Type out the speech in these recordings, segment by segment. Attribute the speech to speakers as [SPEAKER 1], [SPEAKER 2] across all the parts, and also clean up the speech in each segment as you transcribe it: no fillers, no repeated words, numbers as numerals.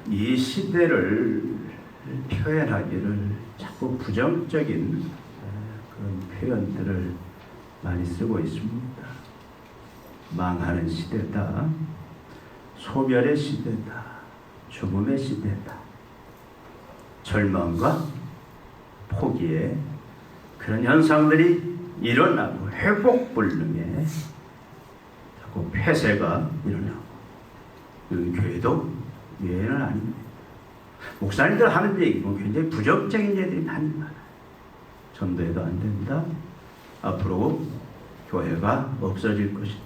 [SPEAKER 1] 이 시대를 표현하기를 자꾸 부정적인 그런 표현들을 많이 쓰고 있습니다. 망하는 시대다, 소멸의 시대다, 죽음의 시대다, 절망과 포기의 그런 현상들이 일어나고 회복불능에 자꾸 폐쇄가 일어나고, 이 교회도 예외는 아닙니다. 목사님들 하는 얘기는 굉장히 부정적인 얘기들이 많이 많아요. 전도해도 안 된다, 앞으로 교회가 없어질 것이다.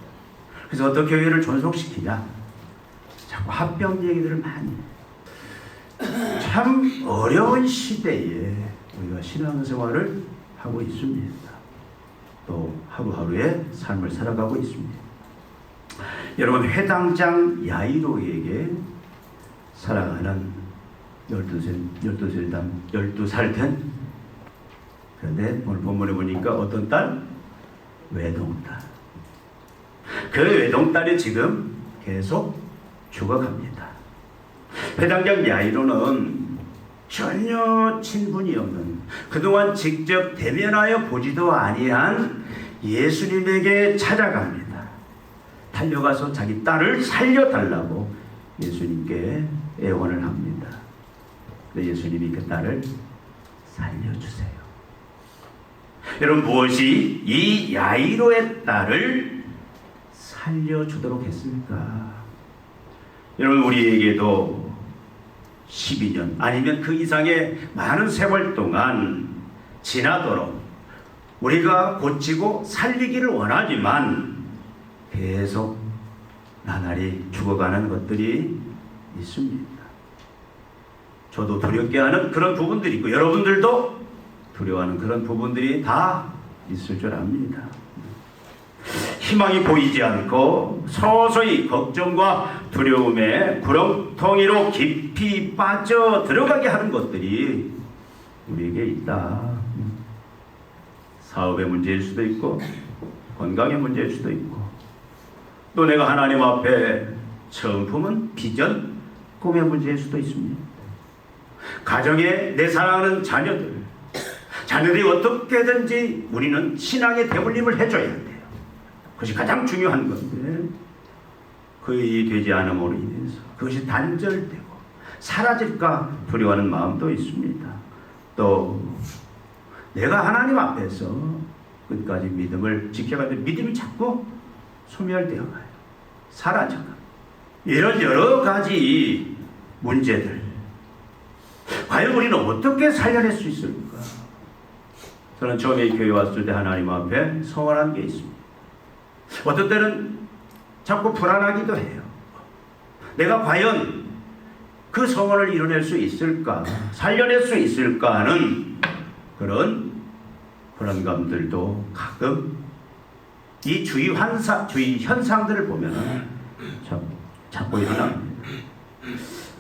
[SPEAKER 1] 그래서 어떻게 교회를 존속시키냐, 자꾸 합병 얘기들을 많이 해요. 참 어려운 시대에 우리가 신앙생활을 하고 있습니다. 또 하루하루의 삶을 살아가고 있습니다. 여러분, 회당장 야이로에게 사랑하는 12살 된, 그런데 오늘 본문에 보니까 어떤 딸? 외동딸. 그 외동딸이 지금 계속 죽어갑니다. 회당장 야이로는 전혀 친분이 없는, 그동안 직접 대면하여 보지도 아니한 예수님에게 찾아갑니다. 달려가서 자기 딸을 살려달라고 예수님께 애원을 합니다. 그런데 예수님이 그 딸을 살려주세요. 여러분, 무엇이 이 야이로의 딸을 살려주도록 했습니까? 여러분, 우리에게도 12년 아니면 그 이상의 많은 세월 동안 지나도록 우리가 고치고 살리기를 원하지만 계속 나날이 죽어가는 것들이 있습니다. 저도 두렵게 하는 그런 부분들이 있고, 여러분들도 두려워하는 그런 부분들이 다 있을 줄 압니다. 희망이 보이지 않고 서서히 걱정과 두려움에 구렁텅이로 깊이 빠져 들어가게 하는 것들이 우리에게 있다. 사업의 문제일 수도 있고, 건강의 문제일 수도 있고, 또 내가 하나님 앞에 처음 품은 비전, 꿈의 문제일 수도 있습니다. 가정에 내 사랑하는 자녀들이 어떻게든지 우리는 신앙의 대물림을 해줘야 돼요. 그것이 가장 중요한 건데, 그것이 되지 않음으로 인해서 그것이 단절되고 사라질까 두려워하는 마음도 있습니다. 또 내가 하나님 앞에서 끝까지 믿음을 지켜가지고 믿음이 자꾸 소멸되어 가요. 사라져가. 이런 여러 가지 문제들, 과연 우리는 어떻게 살려낼 수 있을까? 저는 처음에 교회 왔을 때 하나님 앞에 서원한 게 있습니다. 어떤 때는 자꾸 불안하기도 해요. 내가 과연 그 소원을 이뤄낼 수 있을까, 살려낼 수 있을까 하는 그런 불안감들도 가끔 이 주위 현상들을 보면 자꾸 일어납니다.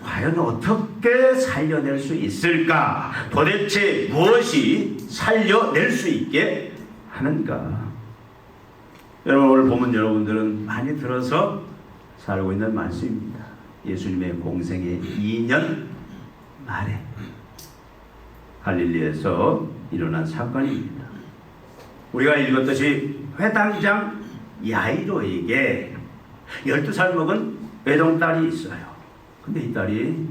[SPEAKER 1] 과연 어떻게 살려낼 수 있을까? 도대체 무엇이 살려낼 수 있게 하는가? 여러분, 오늘 보면 여러분들은 많이 들어서 살고 있는 말씀입니다. 예수님의 공생의 2년 말에 갈릴리에서 일어난 사건입니다. 우리가 읽었듯이 회당장 야이로에게 12살 먹은 외동딸이 있어요. 근데 이 딸이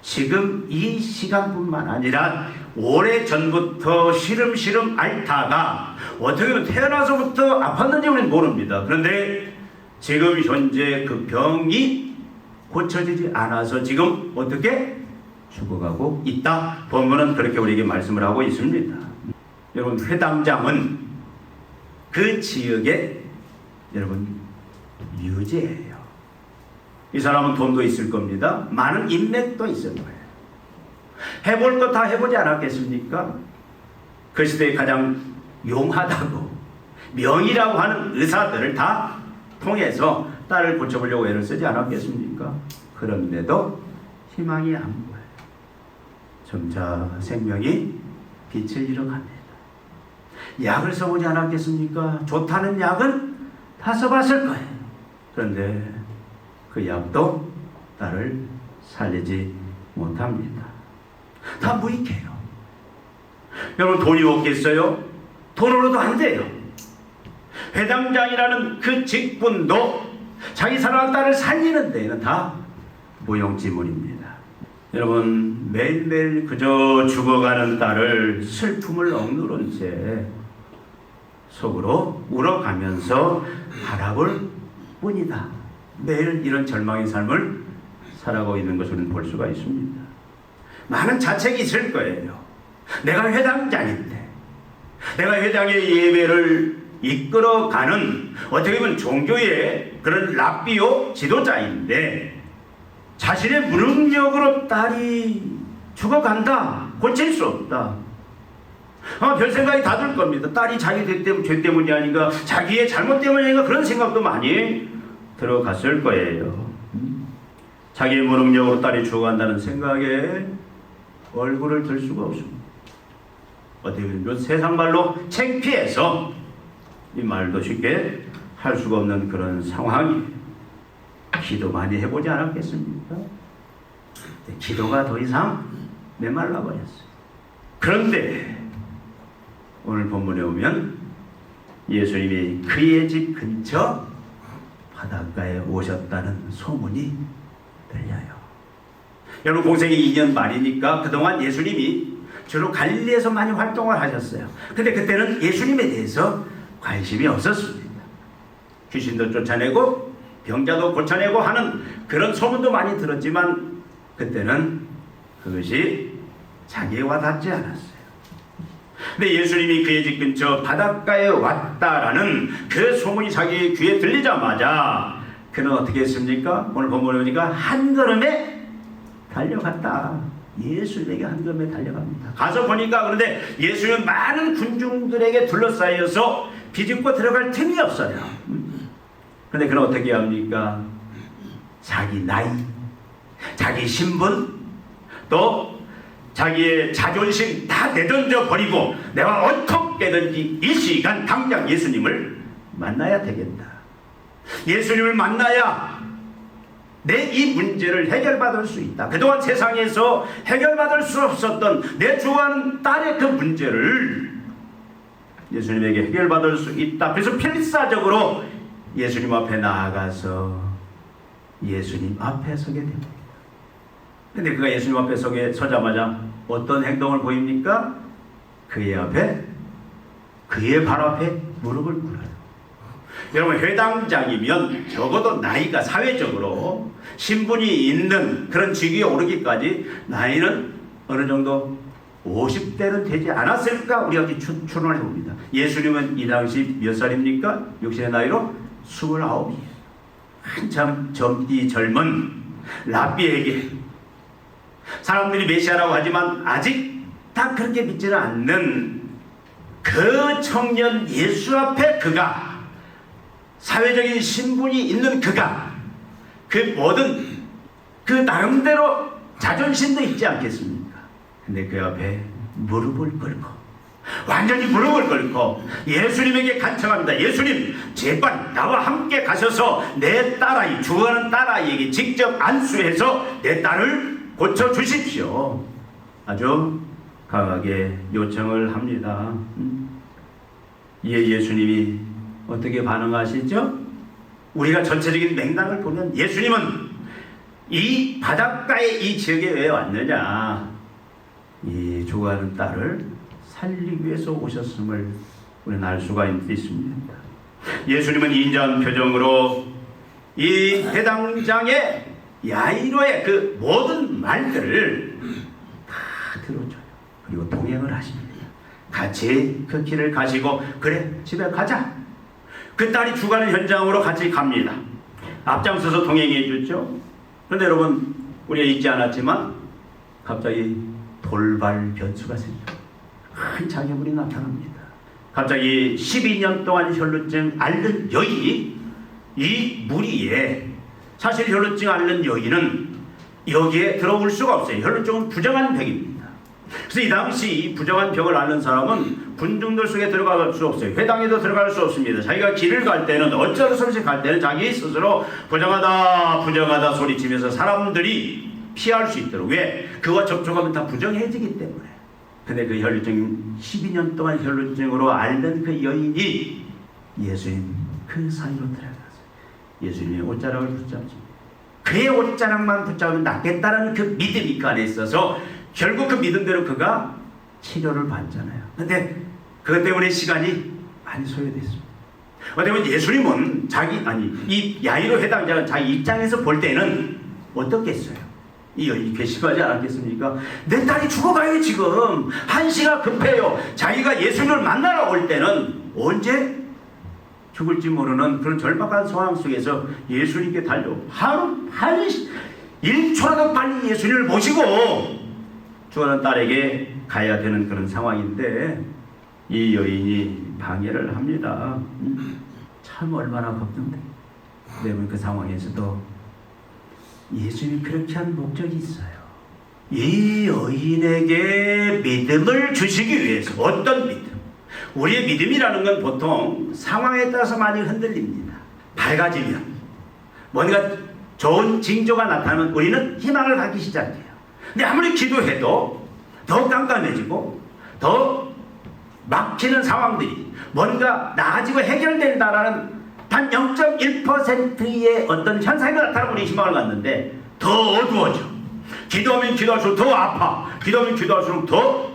[SPEAKER 1] 지금 이 시간뿐만 아니라 오래전부터 시름시름 앓다가 어떻게 보면 태어나서부터 아팠는지 우리는 모릅니다. 그런데 지금 현재 그 병이 고쳐지지 않아서 지금 어떻게 죽어가고 있다. 본문은 그렇게 우리에게 말씀을 하고 있습니다. 여러분, 회당장은 그 지역의 여러분 유지예요. 이 사람은 돈도 있을 겁니다. 많은 인맥도 있을 거예요. 해볼 거 다 해보지 않았겠습니까? 그 시대에 가장 용하다고 명의라고 하는 의사들을 다 통해서 딸을 고쳐보려고 애를 쓰지 않았겠습니까? 그런데도 희망이 안 보여요. 점차 생명이 빛을 잃어갑니다. 약을 써보지 않았겠습니까? 좋다는 약은 다 써봤을 거예요. 그런데 그 약도 딸을 살리지 못합니다. 다 무익해요. 여러분, 돈이 없겠어요? 돈으로도 안 돼요. 회당장이라는 그 직분도 자기 사랑하는 딸을 살리는 데에는 다 무용지물입니다. 여러분, 매일매일 그저 죽어가는 딸을 슬픔을 억누른 채 속으로 울어가면서 바라볼 뿐이다. 매일 이런 절망의 삶을 살아가고 있는 것을 볼 수가 있습니다. 많은 자책이 있을 거예요. 내가 회당장인데, 내가 회당의 예배를 이끌어가는 어떻게 보면 종교의 그런 랍비오 지도자인데 자신의 무능력으로 딸이 죽어간다. 고칠 수 없다. 별 생각이 다 들 겁니다. 딸이 자기 죄 때문이 아닌가, 자기의 잘못 때문이 아닌가, 그런 생각도 많이 들어갔을 거예요. 자기의 무능력으로 딸이 죽어간다는 생각에 얼굴을 들 수가 없습니다. 어떻게 보면 세상 말로 창피해서 이 말도 쉽게 할 수가 없는 그런 상황이, 기도 많이 해보지 않았겠습니까? 기도가 더 이상 메말라 버렸어요. 그런데 오늘 본문에 오면 예수님이 그의 집 근처 바닷가에 오셨다는 소문이 들려요. 여러분, 공생이 2년 말이니까 그동안 예수님이 주로 갈릴리에서 많이 활동을 하셨어요. 근데 그때는 예수님에 대해서 관심이 없었습니다. 귀신도 쫓아내고 병자도 고쳐내고 하는 그런 소문도 많이 들었지만 그때는 그것이 자기에 와닿지 않았어요. 근데 예수님이 그의 집 근처 바닷가에 왔다라는 그 소문이 자기 귀에 들리자마자 그는 어떻게 했습니까? 오늘 본문에 보니까 한 걸음에 달려갔다. 예수님에게 한 걸음에 달려갑니다. 가서 보니까 그런데 예수님은 많은 군중들에게 둘러싸여서 비집고 들어갈 틈이 없어요. 그런데 그는 어떻게 합니까? 자기 나이, 자기 신분, 또 자기의 자존심 다 내던져 버리고 내가 어떻게든지 이 시간 당장 예수님을 만나야 되겠다. 예수님을 만나야 내 이 문제를 해결받을 수 있다. 그동안 세상에서 해결받을 수 없었던 내 좋아하는 딸의 그 문제를 예수님에게 해결받을 수 있다. 그래서 필사적으로 예수님 앞에 나아가서 예수님 앞에 서게 됩니다. 근데 그가 예수님 앞에 서자마자 어떤 행동을 보입니까? 그의 발 앞에 무릎을 꿇어요. 여러분, 회당장이면 적어도 나이가 사회적으로 신분이 있는 그런 직위에 오르기까지 나이는 어느 정도 50대는 되지 않았을까 우리가 추론을 해봅니다. 예수님은 이 당시 몇 살입니까? 육신의 나이로 29이에요. 한참 젊은 랍비에게 사람들이 메시아라고 하지만 아직 다 그렇게 믿지는 않는 그 청년 예수 앞에 그가, 사회적인 신분이 있는 그가, 그 모든 그 나름대로 자존심도 있지 않겠습니까? 근데 그 앞에 무릎을 꿇고, 완전히 무릎을 꿇고 예수님에게 간청합니다. 예수님, 제발 나와 함께 가셔서 내 딸아이, 죽어가는 딸아이에게 직접 안수해서 내 딸을 고쳐주십시오. 아주 강하게 요청을 합니다. 이에 예수님이 어떻게 반응하시죠? 우리가 전체적인 맥락을 보면 예수님은 이 바닷가의 이 지역에 왜 왔느냐, 이 죽어가는 딸을 살리기 위해서 오셨음을 우리는 알 수가 있습니다. 예수님은 인자한 표정으로 이 회당장의 야이로의 그 모든 말들을 다 들어줘요. 그리고 동행을 하십니다. 같이 그 길을 가시고, 그래 집에 가자. 그 딸이 죽어가는 현장으로 같이 갑니다. 앞장서서 동행해 주죠. 그런데 여러분, 우리가 잊지 않았지만 갑자기 돌발 변수가 생겨요. 큰 장애물이 나타납니다. 갑자기 12년 동안 혈루증 앓는 여인이 이 무리에, 사실 혈루증 앓는 여인은 여기에 들어올 수가 없어요. 혈루증은 부정한 병입니다. 그래서 이 당시 이 부정한 병을 앓는 사람은 군중들 속에 들어갈 수 없어요. 회당에도 들어갈 수 없습니다. 자기가 길을 갈 때는, 어쩔 수 없이 갈 때는 자기 스스로 부정하다 부정하다 소리치면서 사람들이 피할 수 있도록. 왜? 그와 접촉하면 다 부정해지기 때문에. 근데 그 혈루증 12년 동안 혈루증으로 앓는 그 여인이 예수님 그 사이로 들어갔어요. 예수님의 옷자락을 붙잡지. 그의 옷자락만 붙잡으면 낫겠다는 그 믿음이 그 안에 있어서 결국 그 믿음대로 그가 치료를 받잖아요. 근데 그것 때문에 시간이 많이 소요됐습니다. 어쩌면 예수님은 이 야이로 해당자는 자기 입장에서 볼 때는 어떻겠어요? 이 여인이 괘씸하지 않았겠습니까? 내 딸이 죽어가요 지금. 한시가 급해요. 자기가 예수님을 만나러 올 때는 언제 죽을지 모르는 그런 절박한 상황 속에서 예수님께 달려 하루 1초라도 빨리 예수님을 모시고 죽어가는 딸에게 가야 되는 그런 상황인데 이 여인이 방해를 합니다. 참 얼마나 걱정돼. 여러분 그 상황에서도 예수님이 그렇게 한 목적이 있어요. 이 여인에게 믿음을 주시기 위해서. 어떤 믿음? 우리의 믿음이라는 건 보통 상황에 따라서 많이 흔들립니다. 밝아지면 뭔가 좋은 징조가 나타나면 우리는 희망을 갖기 시작해요. 근데 아무리 기도해도 더 깜깜해지고 더 막히는 상황들이 뭔가 나아지고 해결된다라는 단 0.1%의 어떤 현상이 나타나면 우리 희망을 갖는데 더 어두워져. 기도하면 기도할수록 더 아파. 기도하면 기도할수록 더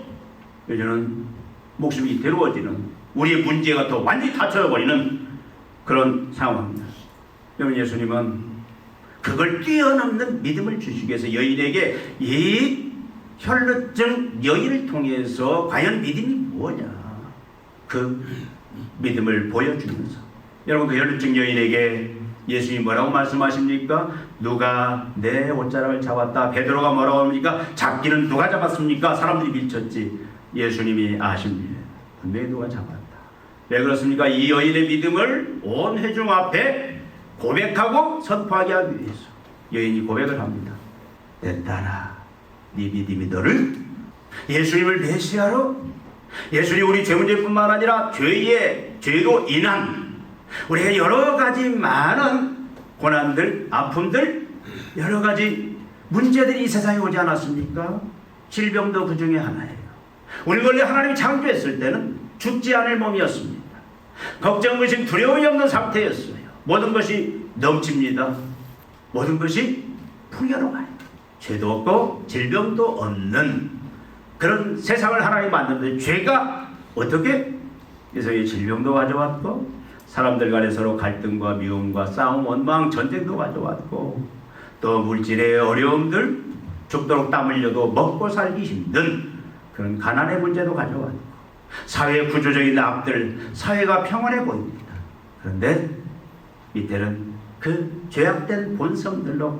[SPEAKER 1] 요즘은 목숨이 괴로워지는, 우리의 문제가 더 완전히 닫혀버리는 그런 상황입니다. 여러분 예수님은 그걸 뛰어넘는 믿음을 주시기 위해서 여인에게 이 혈루증 여인을 통해서 과연 믿음이 뭐냐 그 믿음을 보여주면서, 여러분 그 혈루증 여인에게 예수님이 뭐라고 말씀하십니까? 누가 내 옷자락을 잡았다. 베드로가 뭐라고 합니까? 잡기는 누가 잡았습니까? 사람들이 밀쳤지. 예수님이 아십니다. 분명히 누가 잡았다. 왜 그렇습니까? 이 여인의 믿음을 온 회중 앞에 고백하고 선포하게 하기 위해서 여인이 고백을 합니다. 내 딸아, 네 믿음이 너를, 예수님을 메시아로, 예수님 우리 죄 문제뿐만 아니라 죄로 인한 우리가 여러 가지 많은 고난들, 아픔들, 여러 가지 문제들이 이 세상에 오지 않았습니까? 질병도 그 중에 하나예요. 우리 원래 하나님이 창조했을 때는 죽지 않을 몸이었습니다. 걱정, 의심, 두려움이 없는 상태였어요. 모든 것이 넘칩니다. 모든 것이 풍요로워요. 죄도 없고 질병도 없는 그런 세상을 하나님이 만드는데 죄가 어떻게 이 세상에 질병도 가져왔고 사람들 간에 서로 갈등과 미움과 싸움, 원망, 전쟁도 가져왔고 또 물질의 어려움들, 죽도록 땀 흘려도 먹고 살기 힘든 그런 가난의 문제도 가져왔고 사회의 구조적인 악들, 사회가 평온해 보입니다. 그런데 이때는 그 죄악된 본성들로,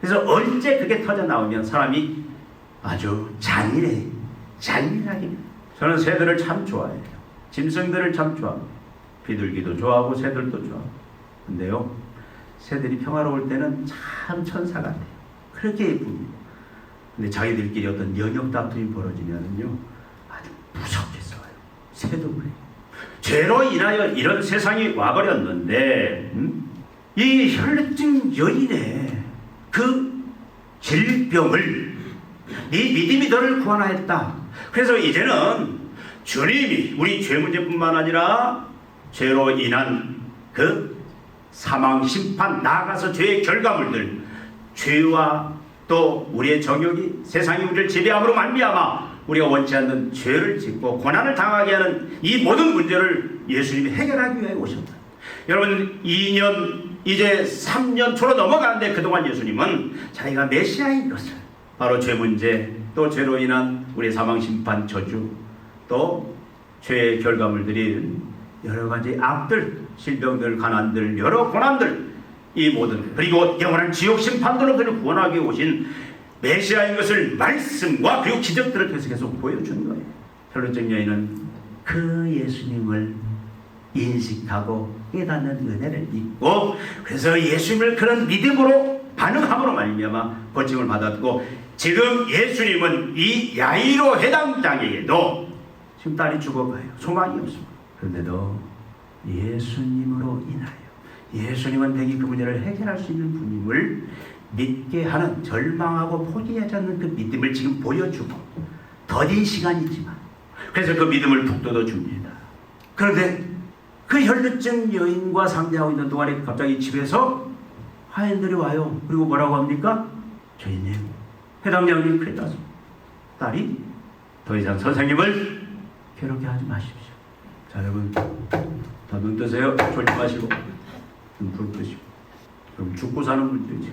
[SPEAKER 1] 그래서 언제 그게 터져 나오면 사람이 아주 잔인하게. 저는 새들을 참 좋아해요. 짐승들을 참 좋아합니다. 비둘기도 좋아하고 새들도 좋아하고. 근데요, 새들이 평화로울 때는 참 천사 같아요. 그렇게 예쁩니다. 근데 자기들끼리 어떤 영역 다툼이 벌어지면요 아주 무섭게 싸워요. 새도 그래요. 죄로 인하여 이런 세상이 와버렸는데 이 혈루증 여인의 그 질병을 네 믿음이 너를 구원하였다. 그래서 이제는 주님이 우리 죄 문제뿐만 아니라 죄로 인한 그 사망, 심판, 나아가서 죄의 결과물들, 죄와 또 우리의 정욕이 세상이 우리를 지배함으로 말미암아 우리가 원치 않는 죄를 짓고 고난을 당하게 하는 이 모든 문제를 예수님이 해결하기 위해 오셨다. 여러분 2년 이제 3년 초로 넘어가는데 그동안 예수님은 자기가 메시아인 것을, 바로 죄 문제, 또 죄로 인한 우리의 사망, 심판, 저주, 또 죄의 결과물들이 여러 가지 악들, 질병들, 가난들, 여러 고난들, 이 모든, 그리고 영원한 지옥 심판들로 그를 구원하기 오신 메시아인 것을 말씀과 그리고 기적들을 통해서 계속 보여준 거예요. 혈루증 여인은 그 예수님을 인식하고 깨닫는 은혜를 입고, 그래서 예수님을 그런 믿음으로 반응함으로 말미암아 고침을 받았고, 지금 예수님은 이 야이로 해당장에게도 지금 딸이 죽어가요. 소망이 없습니다. 그런데도 예수님으로 인하여, 예수님은 대기 그 문제를 해결할 수 있는 분임을 믿게 하는, 절망하고 포기하지 않는 그 믿음을 지금 보여주고, 더딘 시간이지만 그래서 그 믿음을 북돋워 줍니다. 그런데 그 혈루증 여인과 상대하고 있는 동안에 갑자기 집에서 하인들이 와요. 그리고 뭐라고 합니까? 주인님, 회당장님 큰일 났습니다. 딸이 더 이상 선생님을 괴롭게 하지 마십시오. 자, 여러분 다 눈 뜨세요. 졸지 마시고 눈 뜨시고. 그럼 죽고 사는 분들이지.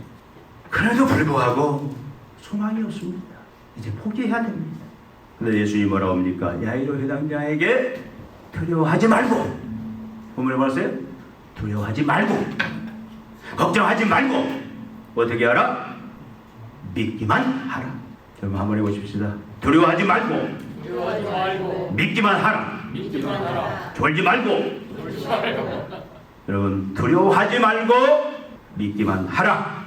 [SPEAKER 1] 그래도 불구하고 소망이 없습니다. 이제 포기해야 됩니다. 근데 예수님이 뭐라고 합니까? 야이로 회당장에게 두려워하지 말고, 보면 봤어요? 두려워하지 말고, 걱정하지 말고, 어떻게 하라? 믿기만 하라. 여러분 한번 해보십시다. 두려워하지 말고, 믿기만 하라. 졸지 말고. 여러분, 두려워하지 말고 믿기만 하라.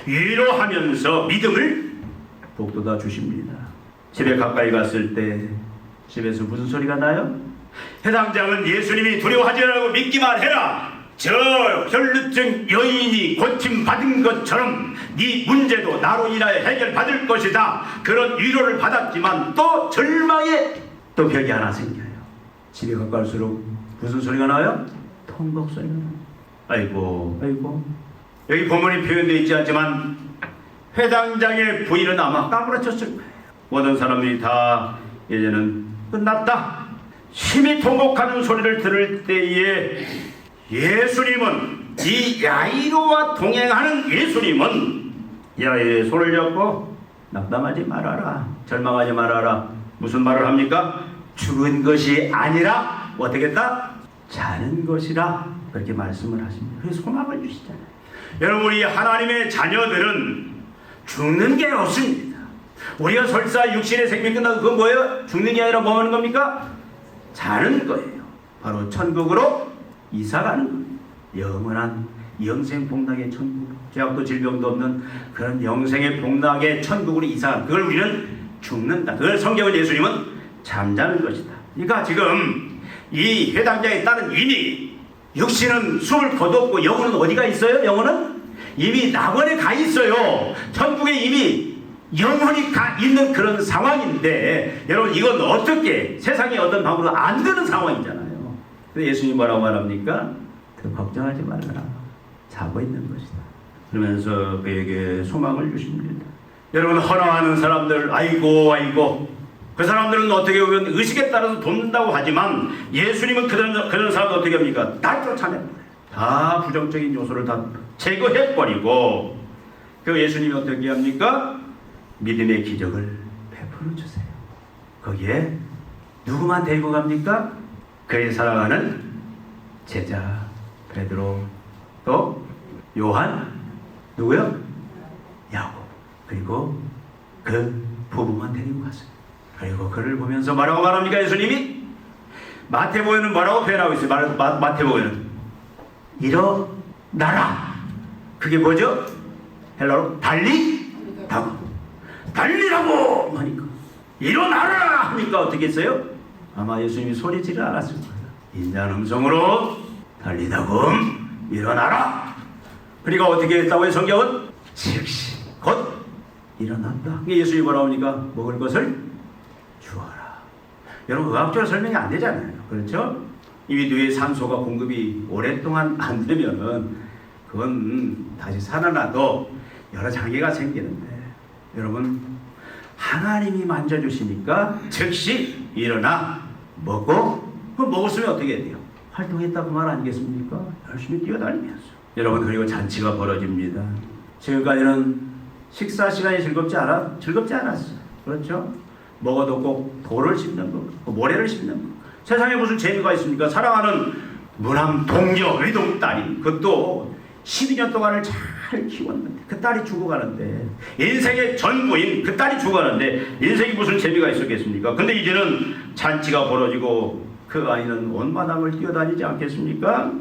[SPEAKER 1] 위로하면서 믿음을 북돋아 주십니다. 집에 가까이 갔을 때 집에서 무슨 소리가 나요? 회당장은 예수님이 두려워하지 말고 믿기만 해라, 저 혈루증 여인이 고침받은 것처럼 네 문제도 나로 인하여 해결받을 것이다, 그런 위로를 받았지만 또 절망에 또 벽이 하나 생겨요. 집에 가까울수록 무슨 소리가 나요? 통곡 소리가 나요. 아이고 아이고. 여기 본문이 표현되어 있지 않지만 회당장의 부인은 아마 까무러쳤을 거예요. 모든 사람들이 다 이제는 끝났다, 심히 통곡하는 소리를 들을 때에 예수님은, 이 야이로와 동행하는 예수님은 야이의 손을 잡고 낙담하지 말아라, 절망하지 말아라. 무슨 말을 합니까? 죽은 것이 아니라 어떻게 했다? 자는 것이라, 그렇게 말씀을 하십니다. 그래서 소망을 주시잖아요. 여러분, 우리 하나님의 자녀들은 죽는 게 없습니다. 우리가 설사 육신의 생명이 끝나도 그건 뭐예요? 죽는 게 아니라 뭐 하는 겁니까? 자는 거예요. 바로 천국으로 이사가는 거예요. 영원한 영생 복락의 천국, 죄악도 질병도 없는 그런 영생의 복락의 천국으로 이사가는, 그걸 우리는 죽는다. 그걸 성경은 예수님은 잠자는 것이다. 그러니까 지금 이 회당장의 딸은 이미 육신은 숨을 거뒀고 영혼은 어디가 있어요? 영혼은 이미 낙원에 가 있어요. 천국에 이미 영혼이 가 있는 그런 상황인데, 여러분 이건 어떻게 세상에 어떤 방법으로 안 되는 상황이잖아요. 근데 예수님 뭐라고 말합니까? 그 걱정하지 말라, 자고 있는 것이다. 그러면서 그에게 소망을 주십니다. 여러분, 헌화하는 사람들, 아이고 아이고, 그 사람들은 어떻게 보면 의식에 따라서 돕는다고 하지만 예수님은 그런 사람들 어떻게 합니까? 다 쫓아냅니다. 다 부정적인 요소를 다 제거해버리고, 그 예수님이 어떻게 합니까? 믿음의 기적을 베풀어 주세요. 거기에 누구만 데리고 갑니까? 그의 사랑하는 제자 베드로, 또 요한, 누구요? 야곱, 그리고 그 부부만 데리고 갔어요. 그리고 그를 보면서 뭐라고 말합니까? 예수님이 마태복음에는 뭐라고 표현하고 있어요? 마태복음에는 일어나라. 그게 뭐죠? 헬라로 달리라고. 달리라고 하니까, 일어나라 하니까 어떻게 했어요? 아마 예수님이 소리지를 않았을 거예요. 인자한 음성으로 달리다금 일어나라. 그러니까 어떻게 했다고요? 성경은 즉시 곧 일어났다. 예수님이 뭐라고 하니까 먹을 것을 주어라. 여러분, 의학적으로 설명이 안 되잖아요. 그렇죠? 이미 뇌에 산소가 공급이 오랫동안 안 되면은 그건 다시 살아나도 여러 장애가 생기는데, 여러분 하나님이 만져주시니까 즉시 일어나 먹고, 그 먹었으면 어떻게 해야 돼요? 활동했다고 말 아니겠습니까? 열심히 뛰어다니면서. 여러분, 그리고 잔치가 벌어집니다. 지금까지는 식사 시간이 즐겁지 않았어요. 그렇죠? 먹어도 꼭 돌을 씹는 거, 모래를 씹는 거. 세상에 무슨 재미가 있습니까? 사랑하는 무남 동녀 외동딸이, 그것도 12년 동안을 잘 키웠는데 그 딸이 죽어가는데, 인생의 전부인 그 딸이 죽어가는데 인생이 무슨 재미가 있었겠습니까? 근데 이제는 잔치가 벌어지고 그 아이는 온 마당을 뛰어다니지 않겠습니까?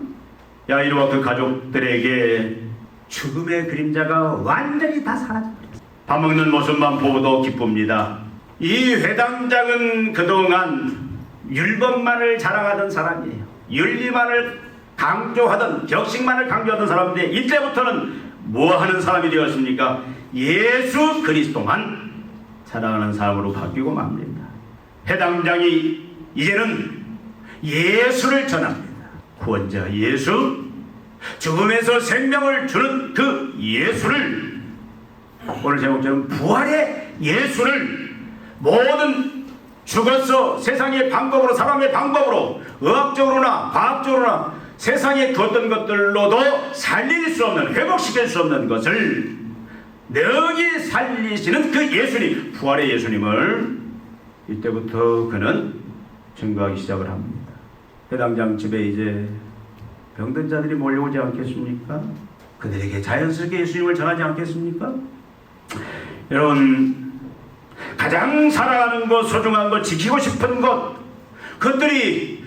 [SPEAKER 1] 야이로와 그 가족들에게 죽음의 그림자가 완전히 다 사라져버렸어요. 밥 먹는 모습만 보고도 기쁩니다. 이 회당장은 그동안 율법만을 자랑하던 사람이에요. 윤리만을 강조하던, 격식만을 강조하던 사람인데 이제부터는 뭐 하는 사람이 되었습니까? 예수 그리스도만 사랑하는 사람으로 바뀌고 맙니다. 해당장이 이제는 예수를 전합니다. 구원자 예수, 죽음에서 생명을 주는 그 예수를, 오늘 제목처럼 부활의 예수를 모든 죽어서 세상의 방법으로, 사람의 방법으로, 의학적으로나 과학적으로나 세상에 두었던 것들로도 살릴 수 없는, 회복시킬 수 없는 것을 능히 살리시는 그 예수님, 부활의 예수님을 이때부터 그는 증거하기 시작을 합니다. 해당장 집에 이제 병든 자들이 몰려오지 않겠습니까? 그들에게 자연스럽게 예수님을 전하지 않겠습니까? 여러분, 가장 사랑하는 것, 소중한 것, 지키고 싶은 것, 그것들이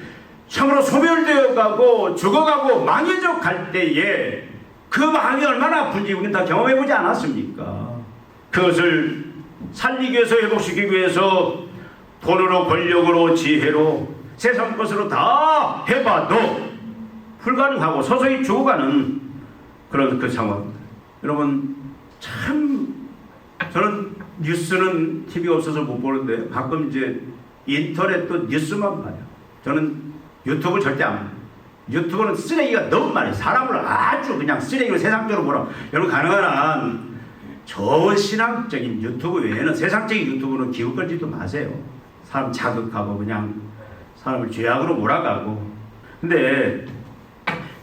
[SPEAKER 1] 참으로 소멸되어 가고 죽어가고 망해져 갈 때에 그 마음이 얼마나 아픈지 우리는 다 경험해보지 않았습니까? 그것을 살리기 위해서, 회복시키기 위해서 돈으로, 권력으로, 지혜로, 세상 것으로 다 해봐도 불가능하고 서서히 죽어가는 그런 그 상황. 여러분, 참 저는 뉴스는 TV가 없어서 못 보는데 가끔 이제 인터넷도 뉴스만 봐요. 저는 유튜브 절대 안 봐요. 유튜브는 쓰레기가 너무 많아요. 사람을 아주 그냥 쓰레기로 세상적으로 보라. 여러분, 가능한 한 좋은 신앙적인 유튜브 외에는 세상적인 유튜브는 기웃거리지도 마세요. 사람 자극하고 그냥 사람을 죄악으로 몰아가고. 근데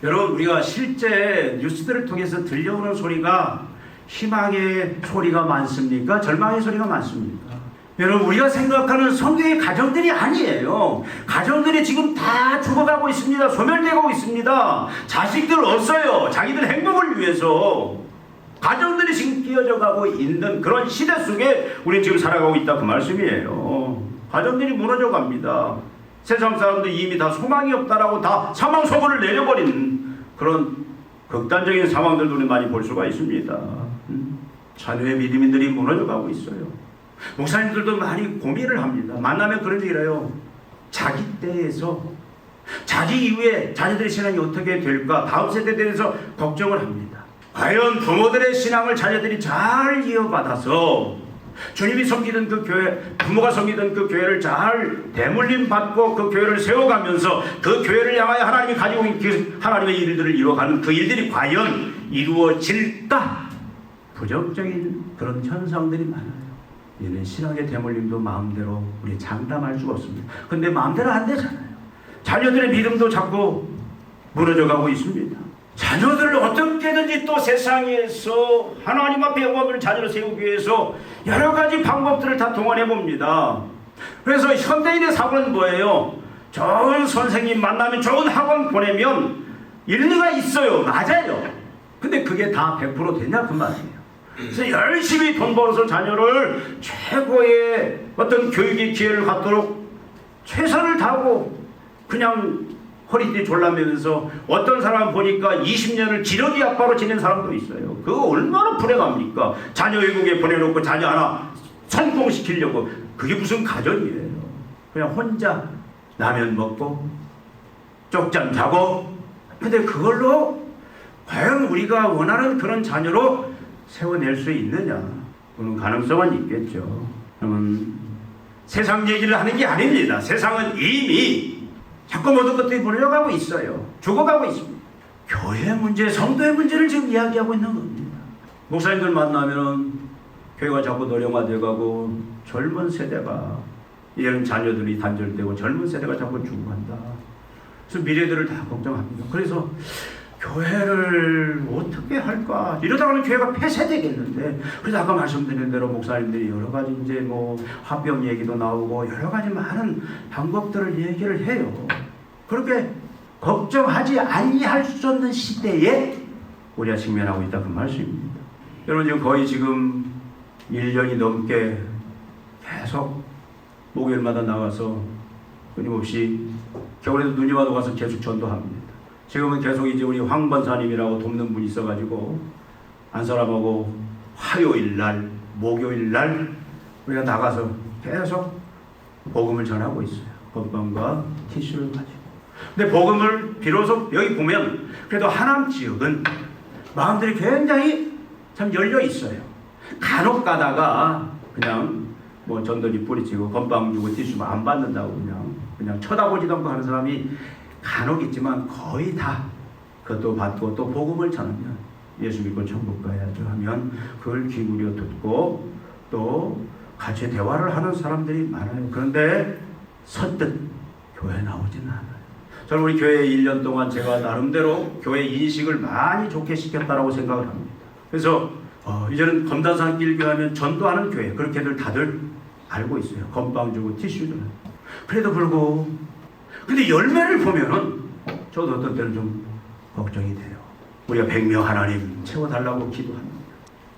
[SPEAKER 1] 여러분, 우리가 실제 뉴스들을 통해서 들려오는 소리가 희망의 소리가 많습니까? 절망의 소리가 많습니까? 여러분, 우리가 생각하는 성경의 가정들이 아니에요. 가정들이 지금 다 죽어가고 있습니다. 소멸되고 있습니다. 자식들 없어요. 자기들 행복을 위해서 가정들이 지금 끼어져 가고 있는 그런 시대 속에 우리는 지금 살아가고 있다, 그 말씀이에요. 가정들이 무너져 갑니다. 세상 사람들 이미 다 소망이 없다라고 다 사망 선고를 내려버린 그런 극단적인 상황들도 우리 많이 볼 수가 있습니다. 자녀의 믿음인들이 무너져 가고 있어요. 목사님들도 많이 고민을 합니다. 만나면 그런 얘기를 해요. 자기 때에서 자기 이후에 자녀들의 신앙이 어떻게 될까, 다음 세대에 대해서 걱정을 합니다. 과연 부모들의 신앙을 자녀들이 잘 이어받아서 주님이 섬기던 그 교회, 부모가 섬기던 그 교회를 잘 대물림 받고 그 교회를 세워가면서 그 교회를 향하여 하나님이 가지고 있는 하나님의 일들을 이루어가는 그 일들이 과연 이루어질까? 부정적인 그런 현상들이 많아요. 이는 신앙의 대물림도 마음대로 우리 장담할 수가 없습니다. 근데 마음대로 안 되잖아요. 자녀들의 믿음도 자꾸 무너져가고 있습니다. 자녀들을 어떻게든지 또 세상에서 하나님 앞에 영광을 자녀를 세우기 위해서 여러 가지 방법들을 다 동원해 봅니다. 그래서 현대인의 사고는 뭐예요? 좋은 선생님 만나면, 좋은 학원 보내면 일리가 있어요. 맞아요. 근데 그게 다 100% 되냐 그 말이에요. 그래서 열심히 돈 벌어서 자녀를 최고의 어떤 교육의 기회를 갖도록 최선을 다하고 그냥 허리띠 졸라매면서, 어떤 사람 보니까 20년을 기러기 아빠로 지낸 사람도 있어요. 그거 얼마나 불행합니까? 자녀 외국에 보내놓고 자녀 하나 성공시키려고. 그게 무슨 가정이에요. 그냥 혼자 라면 먹고 쪽잠 자고. 근데 그걸로 과연 우리가 원하는 그런 자녀로 세워낼 수 있느냐? 그런 가능성은 있겠죠. 그러면 세상 얘기를 하는 게 아닙니다. 세상은 이미 자꾸 모든 것들이 몰려가고 있어요. 죽어가고 있습니다. 교회 문제, 성도의 문제를 지금 이야기하고 있는 겁니다. 목사님들 만나면 교회가 자꾸 노령화되어가고 젊은 세대가, 이런 자녀들이 단절되고 젊은 세대가 자꾸 죽어간다. 그래서 미래들을 다 걱정합니다. 그래서 교회를 어떻게 할까? 이러다가는 교회가 폐쇄되겠는데. 그래서 아까 말씀드린 대로 목사님들이 여러 가지 이제 뭐 합병 얘기도 나오고 여러 가지 많은 방법들을 얘기를 해요. 그렇게 걱정하지 아니할 수 없는 시대에 우리가 직면하고 있다, 그 말씀입니다. 여러분, 지금 거의 지금 1년이 넘게 계속 목요일마다 나가서 끊임없이, 겨울에도 눈이 와도 가서 계속 전도합니다. 지금은 계속 이제 우리 황 번사님이라고 돕는 분이 있어가지고 한 사람하고 화요일날, 목요일날 우리가 나가서 계속 복음을 전하고 있어요. 건빵과 티슈를 가지고. 근데 복음을 비로소 여기 보면 그래도 하남 지역은 마음들이 굉장히 참 열려 있어요. 간혹 가다가 그냥 뭐 전도지 뿌리치고 건빵 주고 티슈 안 받는다고 그냥 쳐다보지도 않고 하는 사람이 간혹 있지만 거의 다 그것도 받고 또 복음을 전하면 예수 믿고 천국 가야죠 하면 그걸 기울여 듣고 또 같이 대화를 하는 사람들이 많아요. 그런데 선뜻 교회 나오지는 않아요. 저는 우리 교회 1년 동안 제가 나름대로 교회 인식을 많이 좋게 시켰다고 생각을 합니다. 그래서 이제는 검단산길 교회하면 전도하는 교회 그렇게들 다들 알고 있어요. 건빵 주고 티슈 주는. 그래도 불구하고 근데 열매를 보면은 저도 어떤 때는 좀 걱정이 돼요. 우리가 100명 하나님 채워달라고 기도합니다.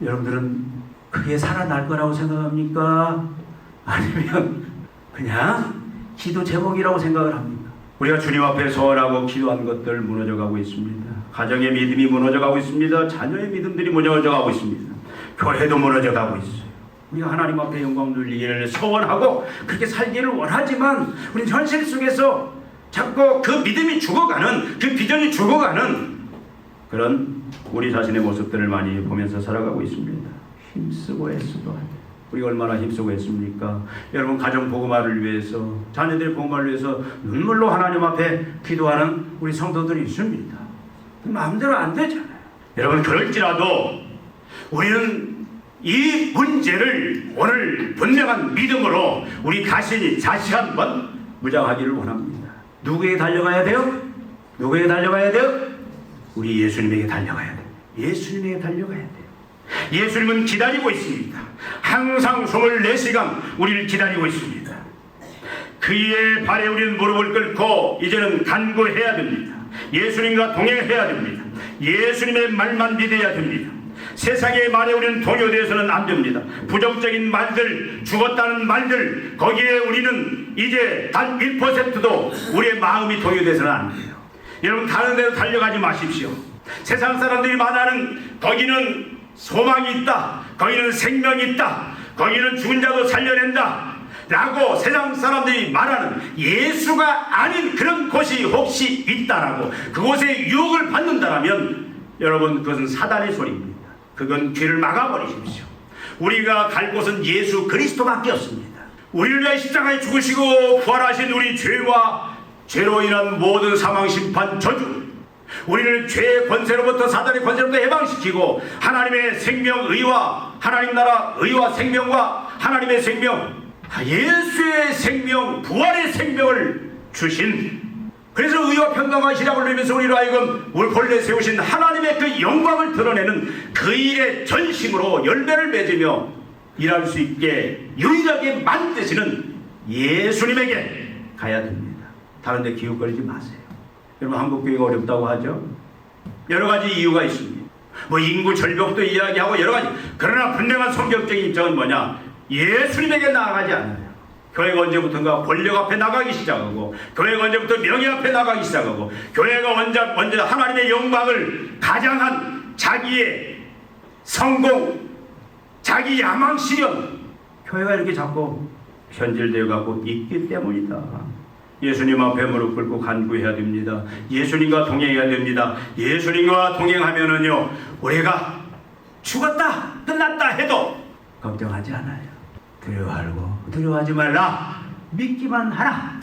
[SPEAKER 1] 여러분들은 그게 살아날 거라고 생각합니까? 아니면 그냥 기도 제목이라고 생각을 합니까? 우리가 주님 앞에 소원하고 기도한 것들 무너져가고 있습니다. 가정의 믿음이 무너져가고 있습니다. 자녀의 믿음들이 무너져가고 있습니다. 교회도 무너져가고 있어요. 우리가 하나님 앞에 영광 돌리기를 소원하고 그렇게 살기를 원하지만 우리는 현실 속에서 자꾸 그 믿음이 죽어가는 그 비전이 죽어가는 그런 우리 자신의 모습들을 많이 보면서 살아가고 있습니다. 힘쓰고 애쓰고 우리가 얼마나 힘쓰고 했습니까? 여러분 가정 복음화를 위해서 자녀들의 복음화를 위해서 눈물로 하나님 앞에 기도하는 우리 성도들이 있습니다. 마음대로 안 되잖아요. 여러분 그럴지라도 우리는 이 문제를 오늘 분명한 믿음으로 우리 자신이 다시 한번 무장하기를 원합니다. 누구에게 달려가야 돼요? 누구에게 달려가야 돼요? 우리 예수님에게 달려가야 돼요. 예수님에게 달려가야 돼요. 예수님은 기다리고 있습니다. 항상 24시간 우리를 기다리고 있습니다. 그의 발에 우리는 무릎을 꿇고 이제는 간구해야 됩니다. 예수님과 동행해야 됩니다. 예수님의 말만 믿어야 됩니다. 세상의 말에 우리는 동요되어서는 안 됩니다. 부정적인 말들, 죽었다는 말들, 거기에 우리는 이제 단 1%도 우리의 마음이 동요되어서는 안 돼요. 여러분 다른 데로 달려가지 마십시오. 세상 사람들이 말하는 거기는 소망이 있다, 거기는 생명이 있다, 거기는 죽은 자도 살려낸다 라고 세상 사람들이 말하는 예수가 아닌 그런 곳이 혹시 있다라고 그곳에 유혹을 받는다라면 여러분 그것은 사단의 소리입니다. 그건 귀를 막아버리십시오. 우리가 갈 곳은 예수 그리스도밖에 없습니다. 우리를 위해 십자가에 죽으시고 부활하신 우리 죄와 죄로 인한 모든 사망 심판 저주, 우리를 죄의 권세로부터 사단의 권세로부터 해방시키고 하나님의 생명 의와 하나님 나라 의와 생명과 하나님의 생명, 예수의 생명, 부활의 생명을 주신, 그래서 의와 평강과 희락을 누리면서 우리로 하여금 우리 본래 세우신 하나님의 그 영광을 드러내는 그 일의 전심으로 열매를 맺으며 일할 수 있게 유일하게 만드시는 예수님에게 가야 됩니다. 다른 데 기웃거리지 마세요. 여러분 한국교회가 어렵다고 하죠? 여러 가지 이유가 있습니다. 뭐 인구 절벽도 이야기하고 여러 가지. 그러나 분명한 성경적인 입장은 뭐냐? 예수님에게 나아가지 않아요. 교회가 언제부턴가 권력 앞에 나가기 시작하고, 교회가 언제부터 명예 앞에 나가기 시작하고, 교회가 먼저 하나님의 영광을 가장한 자기의 성공, 자기 야망 실현, 교회가 이렇게 자꾸 변질되어 가고 있기 때문이다. 예수님 앞에 무릎 꿇고 간구해야 됩니다. 예수님과 동행해야 됩니다. 예수님과 동행하면은요, 우리가 죽었다, 끝났다 해도 걱정하지 않아요. 두려워하지 말라. 믿기만 하라.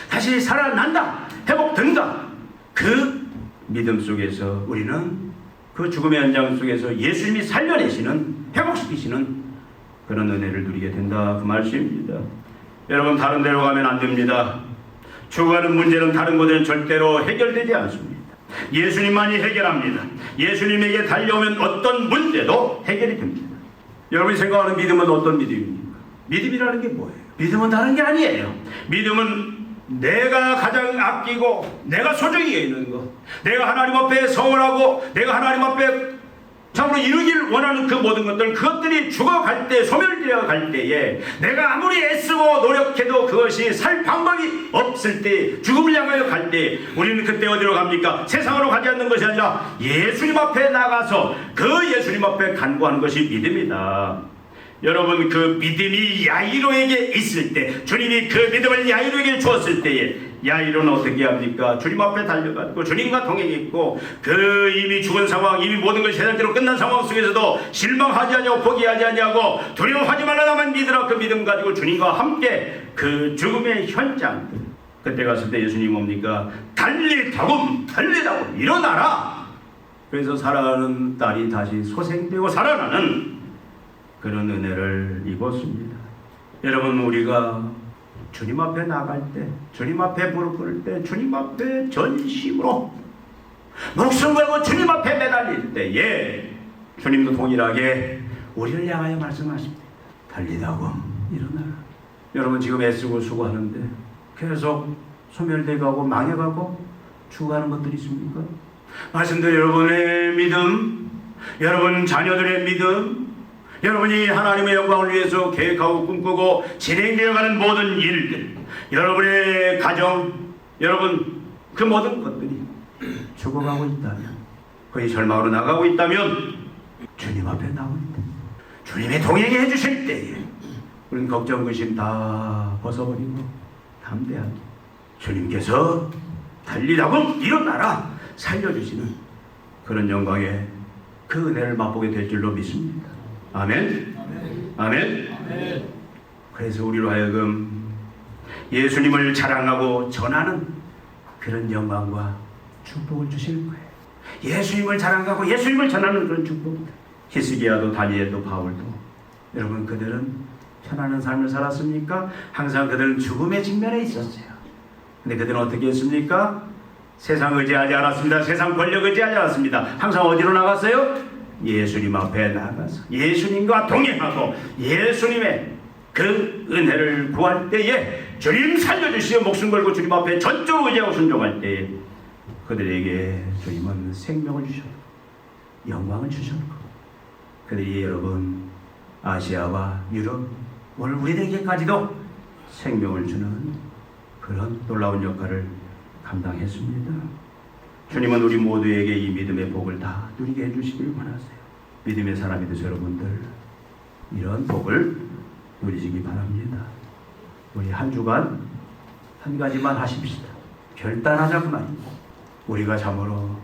[SPEAKER 1] 다시 살아난다. 회복된다. 그 믿음 속에서 우리는 그 죽음의 현장 속에서 예수님이 살려내시는, 회복시키시는 그런 은혜를 누리게 된다. 그 말씀입니다. 여러분 다른 데로 가면 안 됩니다. 죽어가는 문제는 다른 곳에는 절대로 해결되지 않습니다. 예수님만이 해결합니다. 예수님에게 달려오면 어떤 문제도 해결이 됩니다. 여러분이 생각하는 믿음은 어떤 믿음입니까? 믿음이라는 게 뭐예요? 믿음은 다른 게 아니에요. 믿음은 내가 가장 아끼고 내가 소중히 여기는 것, 내가 하나님 앞에 서원하고 내가 하나님 앞에 참으로 이루기를 원하는 그 모든 것들, 그것들이 죽어갈 때, 소멸되어 갈 때에 내가 아무리 애쓰고 노력해도 그것이 살 방법이 없을 때, 죽음을 향하여 갈 때 우리는 그때 어디로 갑니까? 세상으로 가지 않는 것이 아니라 예수님 앞에 나가서 그 예수님 앞에 간구하는 것이 믿음이다. 여러분 그 믿음이 야이로에게 있을 때, 주님이 그 믿음을 야이로에게 주었을 때에 야이로는 어떻게 합니까? 주님 앞에 달려가지고 주님과 동행했고, 그 이미 죽은 상황, 이미 모든 것이 세상대로 끝난 상황 속에서도 실망하지 아니하고 포기하지 아니하고 두려워하지 말라 나만 믿으라, 그 믿음 가지고 주님과 함께 그 죽음의 현장, 그때 갔을 때 예수님 뭡니까? 달리다금 일어나라. 그래서 살아가는 딸이 다시 소생되고 살아나는 그런 은혜를 입었습니다. 여러분, 우리가 주님 앞에 나갈 때, 주님 앞에 무릎 꿇을 때, 주님 앞에 전심으로 목숨 걸고 주님 앞에 매달릴 때에 주님도 동일하게 우리를 향하여 말씀하십니다. 달리다고 일어나라. 여러분, 지금 애쓰고 수고하는데 계속 소멸돼가고 망해가고 죽어가는 것들이 있습니까? 말씀드린 여러분의 믿음, 여러분 자녀들의 믿음, 여러분이 하나님의 영광을 위해서 계획하고 꿈꾸고 진행되어가는 모든 일들, 여러분의 가정, 여러분 그 모든 것들이 죽어가고 있다면, 거의 절망으로 나가고 있다면 주님 앞에 나올 때, 주님의 동행해 주실 때에 우리는 걱정, 의심 다 벗어버리고 담대하게 주님께서 달리라고 일어나라 살려주시는 그런 영광의 그 은혜를 맛보게 될 줄로 믿습니다. 아멘. 아멘. 그래서 우리로 하여금 예수님을 자랑하고 전하는 그런 영광과 축복을 주실 거예요. 예수님을 자랑하고 예수님을 전하는 그런 축복입니다. 히스기야도 다니엘도 바울도, 여러분 그들은 편안한 삶을 살았습니까? 항상 그들은 죽음의 직면에 있었어요. 근데 그들은 어떻게 했습니까? 세상 의지하지 않았습니다. 세상 권력 의지하지 않았습니다. 항상 어디로 나갔어요? 예수님 앞에 나가서 예수님과 동행하고 예수님의 그 은혜를 구할 때에, 주님 살려주시어 목숨 걸고 주님 앞에 전적으로 의지하고 순종할 때에 그들에게 주님은 생명을 주셨고 영광을 주셨고, 그들이 여러분 아시아와 유럽, 오늘 우리에게까지도 생명을 주는 그런 놀라운 역할을 감당했습니다. 주님은 우리 모두에게 이 믿음의 복을 다 누리게 해주시길 원하세요. 믿음의 사람이 되서 여러분들 이런 복을 누리시기 바랍니다. 우리 한 주간 한 가지만 하십시다. 결단하자고 말입니다. 우리가 참으로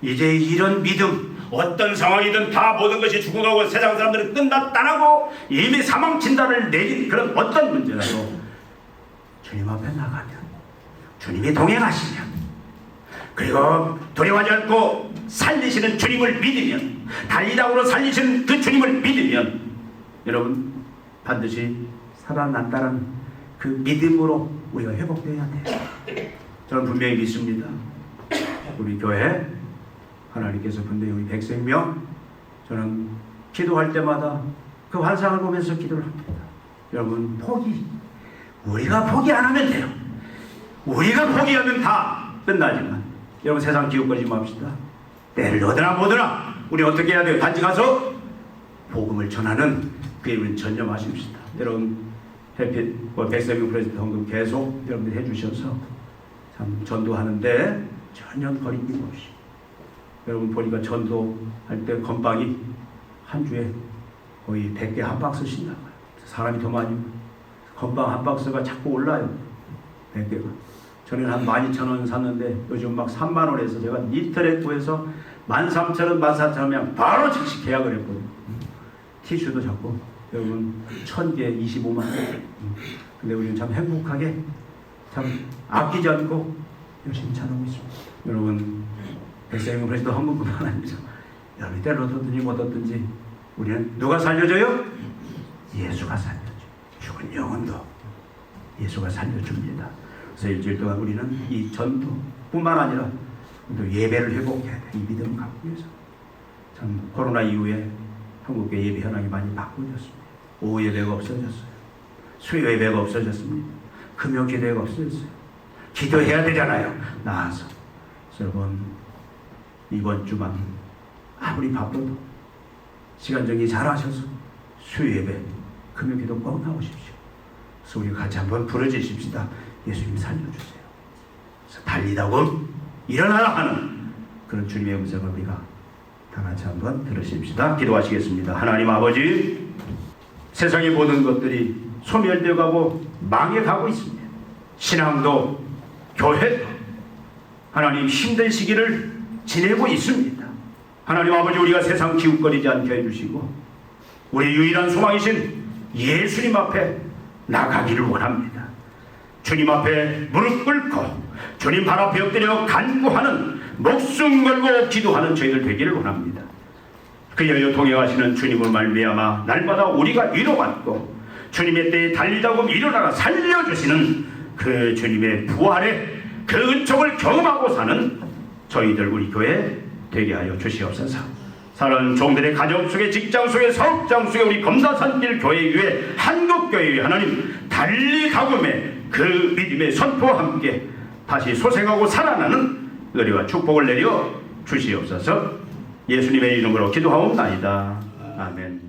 [SPEAKER 1] 이제 이런 믿음, 어떤 상황이든 다 모든 것이 죽어가고 세상 사람들은 끝났다라고 이미 사망 진단을 내린 그런 어떤 문제라도 주님 앞에 나가면, 주님이 동행하시면, 그리고 두려워하지 않고 살리시는 주님을 믿으면, 달리다으로 살리시는 그 주님을 믿으면 여러분 반드시 살아난다는 그 믿음으로 우리가 회복되어야 돼요. 저는 분명히 믿습니다. 우리 교회 하나님께서 분명히 우리 100생명, 저는 기도할 때마다 그 환상을 보면서 기도를 합니다. 여러분 우리가 포기 안 하면 돼요. 우리가 포기하면 다 끝나지만 여러분 세상 기웃거리지 맙시다. 때를 얻으나 못하나 우리 어떻게 해야 돼요? 단지 가서 복음을 전하는 그에 우리는 전념하십시다. 여러분 백성명 프로젝트 헌금 계속 여러분들 해주셔서 참 전도하는데 전혀 거리낌 없이, 여러분 보니까 전도할 때 건빵이 한 주에 거의 100개 한 박스씩 나가요. 사람이 더 많이, 건빵 한 박스가 자꾸 올라요. 100개가. 전에는 한 12,000원 샀는데 요즘 막 3만원에서 제가 이틀에 구해서 13,000원, 14,000원 바로 즉시 계약을 했거든요. 티슈도 자꾸 여러분 1,000개 25만 원. 근데 우리는 참 행복하게, 참 아끼지 않고 열심히 잘하고 있습니다. 여러분 백성명 프로젝트 헌금뿐만 아니라 여러분이 때를 얻었든지 못 얻든지 우리는 누가 살려줘요? 예수가 살려줘요. 죽은 영혼도 예수가 살려줍니다. 그래서 일주일 동안 우리는 이 전도뿐만 아니라 또 예배를 회복해야 돼. 이 믿음을 갖기 위해서. 참 코로나 이후에 한국교회 예배 현황이 많이 바꾸어졌습니다. 오후 예배가 없어졌어요. 수요 예배가 없어졌습니다. 금요 기도회가 없어졌어요. 기도해야 되잖아요. 나와서. 여러분 이번 주만 아무리 바빠도 시간 정리 잘 하셔서 수요 예배, 금요 기도 꼭 나오십시오. 그래서 우리 같이 한번 부르짖읍시다. 예수님 살려주세요. 그래서 달리다고 일어나라 하는 그런 주님의 음성을 우리가 다 같이 한번 들으십시다. 기도하시겠습니다. 하나님 아버지, 세상의 모든 것들이 소멸되어 가고 망해가고 있습니다. 신앙도 교회도 하나님 힘든 시기를 지내고 있습니다. 하나님 아버지, 우리가 세상 기웃거리지 않게 해주시고 우리 유일한 소망이신 예수님 앞에 나가기를 원합니다. 주님 앞에 무릎 꿇고 주님 발 앞에 엎드려 간구하는, 목숨 걸고 기도하는 저희들 되기를 원합니다. 그여여 동행하시는 주님을 말미암아 날마다 우리가 위로받고 주님의 때에 달리다고 일어나라 살려주시는 그 주님의 부활의 그 은총을 경험하고 사는 저희들 우리 교회 되게 하여 주시옵소서. 사랑하는 종들의 가정 속에, 직장 속에, 사업장 속에, 우리 검사산길 교회 위에, 한국교회 위에 하나님 달리 가금의 그 믿음의 선포와 함께 다시 소생하고 살아나는 은혜와 축복을 내려 주시옵소서. 예수님의 이름으로 기도하옵나이다. 아멘.